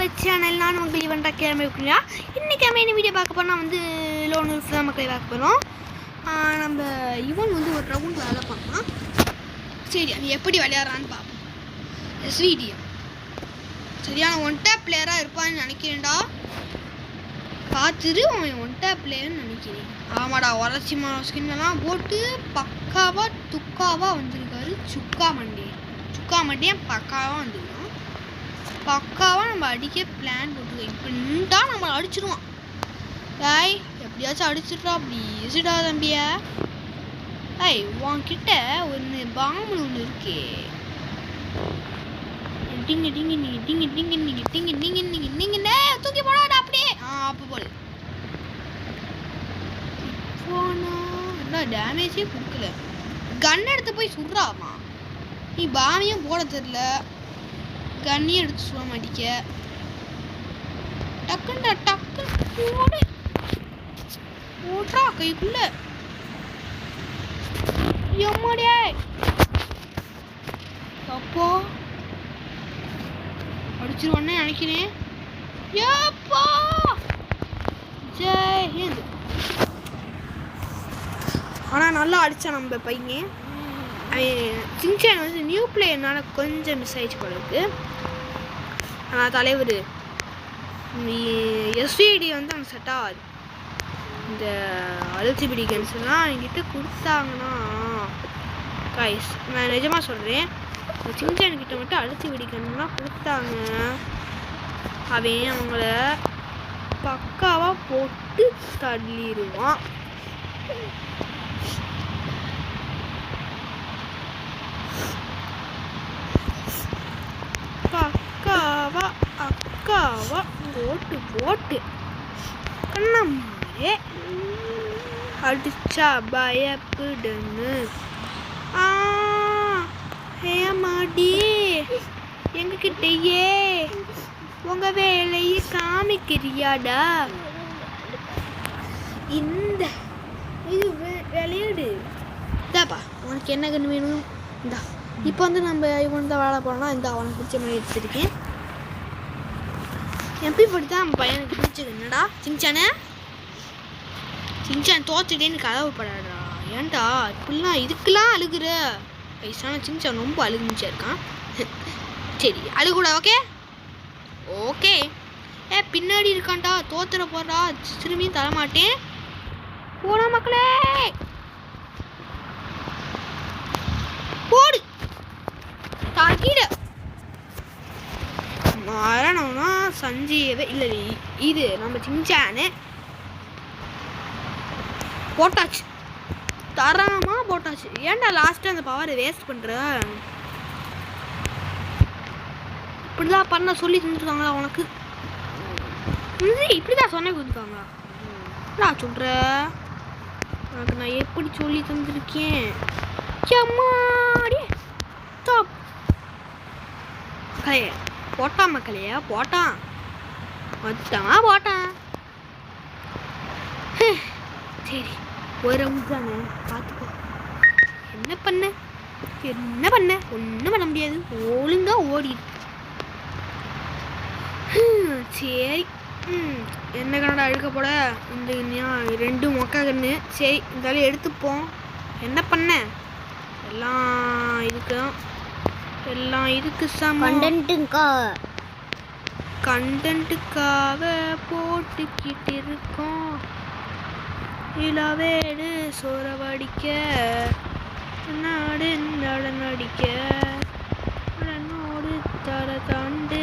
நம்ம சேனல் நான் உங்கள் ஈவெண்ட்டாக கிளம்பி வைக்கிறீங்களா. இன்றைக்கி நம்ம என்ன வீடியோ பார்க்க போனால் வந்து லோன் உல்ஃப் தான் மக்களை பார்க்க போகிறோம். நம்ம இவன் வந்து ஒரு ரவுண்ட் வேலை பண்ணலாம். சரி, அது எப்படி விளையாடுறான்னு பார்ப்போம். எஸ்விடிஎம் சரியான ஒன் டேப் பிளேயராக இருப்பான்னு நினைக்கிறேன்டா. பார்த்துட்டு அவன் ஒன் டேப் பிளேயர்னு நினைக்கிறேன். ஆமாடா, வளர்ச்சி ஸ்கின்னெல்லாம் போட்டு பக்காவாக துக்காவாக வந்திருக்காரு. சுக்கா மண்டியன் பக்காவாக வந்துருக்கான். பக்காவாக நம்ம அடிக்க பிளான் போட்டுருக்கோம். இப்போ நின்றா நம்மளை அடிச்சிடுவான். டாய் எப்படியாச்சும் அடிச்சிடுறா. அப்படி எசுடா தம்பியா. டாய் உன்கிட்ட ஒன்று பாம்பு ஒன்று இருக்கே. டிங்கு டிங்கு நீங்க டிங்கு டிங்கு நீங்க டிங்கு டிங்கு நீங்க நீங்க தூக்கி போடாடா அப்படியே. அப்போ போடு. என்ன டேமேஜே கொடுக்கல. கன் எடுத்து போய் சுடுறாமா. நீ பாமியும் போட தெரியல, கண்ணியும் எடுத்து சுட மாட்டிக்க. டக்குண்டா டக்குன்னு போடு. போட்றா கைக்குள்ள. எம்மாடியே அப்போ அடிச்சிருவான்னு நினைக்கிறேன். ஏப்பா ஜெய் ஹிந்த். ஆனால் நல்லா அடித்தான் நம்ம பையன். சிங்சான் வந்து நியூ பிளேயர்னால கொஞ்சம் மிஸ் ஆயிடுச்சு போல இருக்கு. ஆனால் தலைவர் எஸ்விடி வந்து அங்கே செட் ஆகாது. இந்த அழுத்திபிடி கன்ஸ்லாம் என்கிட்ட கொடுத்தாங்கன்னா கைஸ் நான் நிஜமாக சொல்கிறேன், சிங்சான் கிட்ட மட்டும் அழுத்திபிடி கன்ஸ்லாம் கொடுத்தாங்க அவன் அவங்கள பக்காவாக போட்டு தள்ளிடுவான். அக்காவா போட்டு கண்ணம்மாயே அடிச்சா பயப்படுன்னு. ஏமாடி எங்ககிட்டயே உங்க வேலையை காமிக்கிறியாடா. இந்த இது விளையாடு இதாப்பா. உனக்கு என்ன கண்ணு வேணும் இந்தா. இப்போ வந்து நம்ம இவன் தான் வேலை போனோம்னா இந்த அவனுக்கு பிடிச்ச மாதிரி எடுத்துருக்கேன். எப்படி படித்தான் நம்ம பையனுக்கு பிடிச்சது என்னடா சிங்சான் தோத்துட்டேன்னு கதவு படாடா. ஏன்டா இப்படிலாம் இதுக்கெல்லாம் அழுகுற. வயசான சிங்சான் ரொம்ப அழுகுச்சா இருக்கான். சரி அழுகுடா. ஓகே பின்னாடி இருக்கான்டா. தோத்துற போடுறா. திரும்பியும் தரமாட்டேன். போடா மக்களே போடு. தாக்கிட மரணம்னா சஞ்சீவே இல்லை. இது நம்ம சிங்சானு போட்டாச்சு. தரமா போட்டாச்சு. ஏன்டா லாஸ்ட்டு அந்த பவரை வேஸ்ட் பண்ணுற. இப்படிதான் பண்ண சொல்லி தந்துருக்காங்களா உனக்கு? இப்படிதான் சொன்ன கொடுத்துருக்காங்களா? நான் சொல்கிற உனக்கு நான் எப்படி சொல்லி தந்துருக்கேன். மக்களையே போட்டான். மக்களையே போட்டான். மொத்தமாக போட்டான். சரி ஒரு ரவுண்ட் தானே பார்த்துக்கோ. என்ன பண்ண ஒன்றும் பண்ண முடியாது. ஒழுங்கா ஓடிடு. சரி என்ன கண்ணடா அழுக்க போட. இந்த ரெண்டு மொக்கா கண்ணு. சரி இருந்தாலும் எடுத்துப்போம். என்ன பண்ண எல்லாம் இதுக்கு கண்டென்ட்டுக்காக போட்டுக்கிட்டு இருக்கோம். இளவேடு சோறவடிக்க நாடு நடனடிக்க உடனோடு தர தாண்டு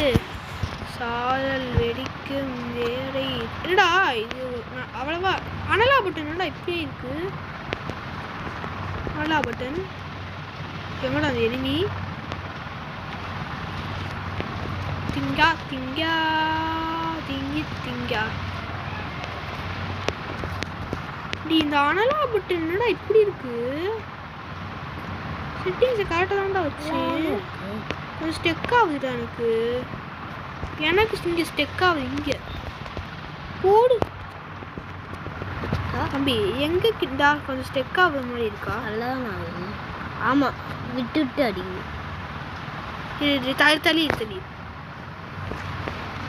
சாதல் வெடிக்கும் வேறை. என்னடா இது அவ்வளவா அனலா பட்டன் என்னடா இப்படியே இருக்கு. அனலா பட்டன் எங்கடா அந்த எனிமி? திங்கா இந்த அனலா பட்டன் என்னடா இப்படி இருக்கு. செட்டிங்ஸை கரெக்டாக தான்டா வச்சு கொஞ்சம் ஸ்டெக் ஆகுதுடா. எனக்கு இங்கே ஸ்டெக் ஆகுது. இங்கே போடு தம்பி. எங்கே கிட்டா கொஞ்சம் ஸ்டெக் ஆகுற மாதிரி இருக்கா? நல்லாதான் ஆகுது. ஆமாம் விட்டு அடிங்க. தள்ளி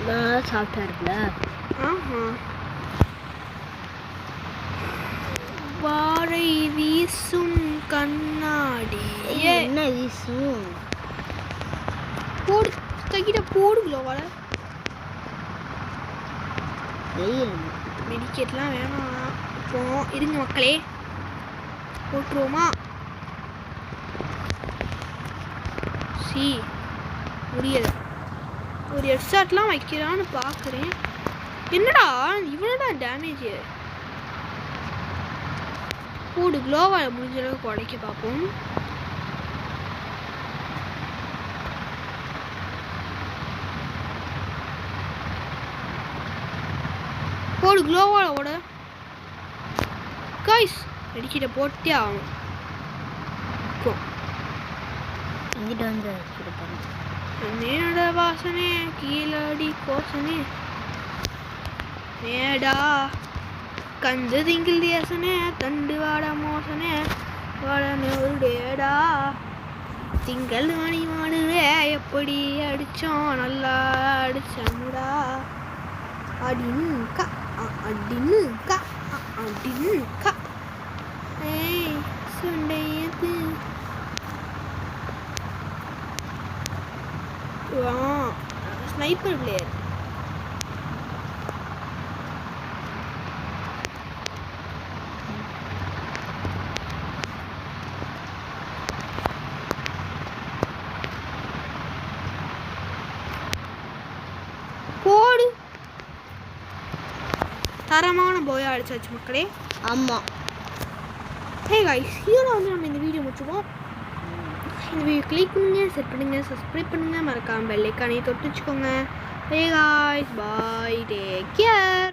நான் சாப்பிட்டாருல. ஆஹா. வாழை வீசும் கண்ணாடி. என்ன வீசும்? போடு கையில போடுங்களோ வர. வெயில். மெடிக்கெட்லாம் வேணாம். இப்போ இருங்க மக்களே, போட்டுருவோமா? சி முடியல. ஒரு ஹெட்ஷாட்லாம் வைக்கிறான்னு பார்க்குறேன். என்னடா இவ்வளோடா டேமேஜ்? போடு க்ளோவால் முடிஞ்ச அளவுக்கு உடைக்க பார்ப்போம். போடு க்ளோவால் ஓட. கைஸ் மெடிக்கிட்ட போட்டே ஆகணும். இங்கிட்ட வந்து கொடுப்பாங்க. மேட வாசனே கீழடி கோசனே மேடா கஞ்ச திங்கில் தேசனே தண்டு வாட மோசனே வாடனே ஒரு டேடா திங்கள் மணி மாடுவே எப்படி அடிச்சோம் நல்லா அடிச்சமுடா அடின்கா அடின்கா அடின்கா. ஏய் சுண்டையது ஸ்னைப்பர் பிளேயர். போடு தரமான போயா அடிச்சாச்சு மக்களே. ஆமாம். ஹே கைஸ், இதோட வந்து நம்ம இந்த வீடியோ முடிச்சுப்போம். இந்த வீடியோ கிளிக் பண்ணுங்க, செட் பண்ணுங்க, சப்ஸ்கிரைப் பண்ணுங்க, மறக்காம பெல் ஐகானை தொட்டு வச்சுக்கோங்க. ஹே கைஸ், பாய், டேக் கேர்.